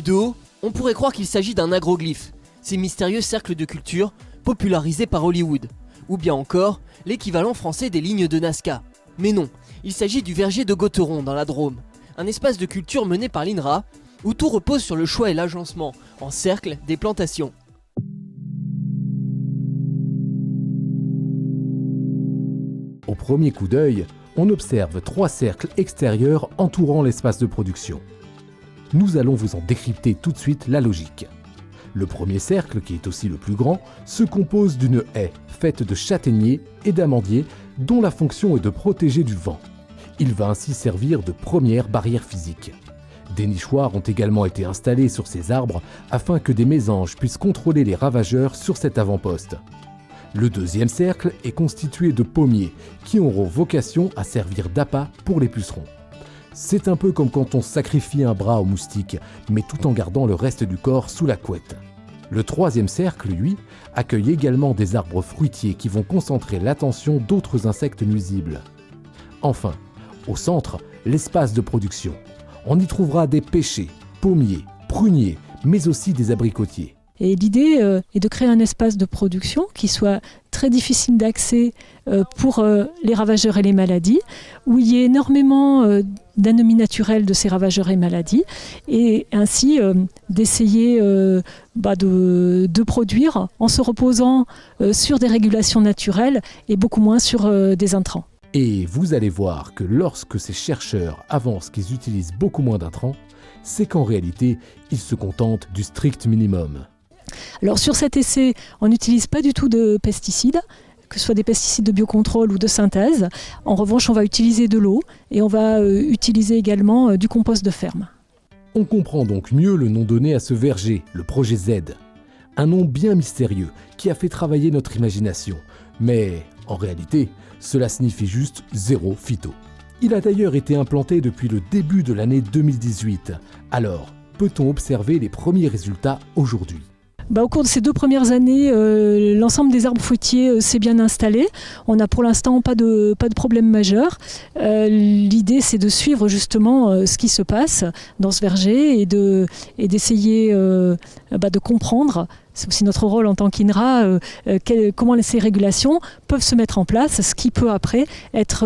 de haut, on pourrait croire qu'il s'agit d'un agroglyphe, ces mystérieux cercles de culture popularisés par Hollywood, ou bien encore l'équivalent français des lignes de Nazca. Mais non, il s'agit du verger de Gautheron dans la Drôme, un espace de culture mené par l'INRA, où tout repose sur le choix et l'agencement, en cercle, des plantations. Au premier coup d'œil, on observe 3 cercles extérieurs entourant l'espace de production. Nous allons vous en décrypter tout de suite la logique. Le premier cercle, qui est aussi le plus grand, se compose d'une haie faite de châtaigniers et d'amandiers dont la fonction est de protéger du vent. Il va ainsi servir de première barrière physique. Des nichoirs ont également été installés sur ces arbres afin que des mésanges puissent contrôler les ravageurs sur cet avant-poste. Le deuxième cercle est constitué de pommiers qui auront vocation à servir d'appât pour les pucerons. C'est un peu comme quand on sacrifie un bras aux moustiques, mais tout en gardant le reste du corps sous la couette. Le troisième cercle, lui, accueille également des arbres fruitiers qui vont concentrer l'attention d'autres insectes nuisibles. Enfin, au centre, l'espace de production. On y trouvera des pêchers, pommiers, pruniers, mais aussi des abricotiers. Et l'idée est de créer un espace de production qui soit très difficile d'accès pour les ravageurs et les maladies, où il y ait énormément d'anomie naturelle de ces ravageurs et maladies, et ainsi d'essayer de produire en se reposant sur des régulations naturelles et beaucoup moins sur des intrants. Et vous allez voir que lorsque ces chercheurs avancent qu'ils utilisent beaucoup moins d'intrants, c'est qu'en réalité, ils se contentent du strict minimum. Alors sur cet essai, on n'utilise pas du tout de pesticides, que ce soit des pesticides de biocontrôle ou de synthèse. En revanche, on va utiliser de l'eau et on va utiliser également du compost de ferme. On comprend donc mieux le nom donné à ce verger, le projet Z. Un nom bien mystérieux qui a fait travailler notre imagination. Mais en réalité, cela signifie juste zéro phyto. Il a d'ailleurs été implanté depuis le début de l'année 2018. Alors, peut-on observer les premiers résultats aujourd'hui ? Au cours de ces 2 premières années, l'ensemble des arbres fruitiers s'est bien installé. On n'a pour l'instant pas de problème majeur. L'idée, c'est de suivre justement ce qui se passe dans ce verger et d'essayer de comprendre. C'est aussi notre rôle en tant qu'INRA, comment ces régulations peuvent se mettre en place, ce qui peut après être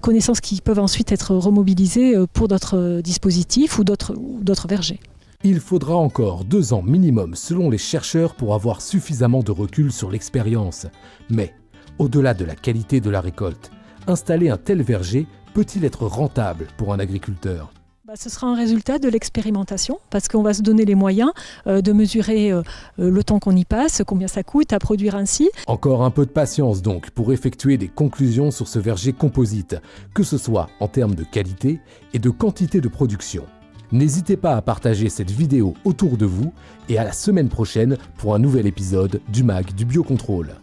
connaissances qui peuvent ensuite être remobilisées pour d'autres dispositifs ou d'autres vergers. Il faudra encore 2 ans minimum selon les chercheurs pour avoir suffisamment de recul sur l'expérience. Mais, au-delà de la qualité de la récolte, installer un tel verger peut-il être rentable pour un agriculteur ? Ce sera un résultat de l'expérimentation parce qu'on va se donner les moyens de mesurer le temps qu'on y passe, combien ça coûte à produire ainsi. Encore un peu de patience donc pour effectuer des conclusions sur ce verger composite, que ce soit en termes de qualité et de quantité de production. N'hésitez pas à partager cette vidéo autour de vous et à la semaine prochaine pour un nouvel épisode du MAG du Biocontrôle.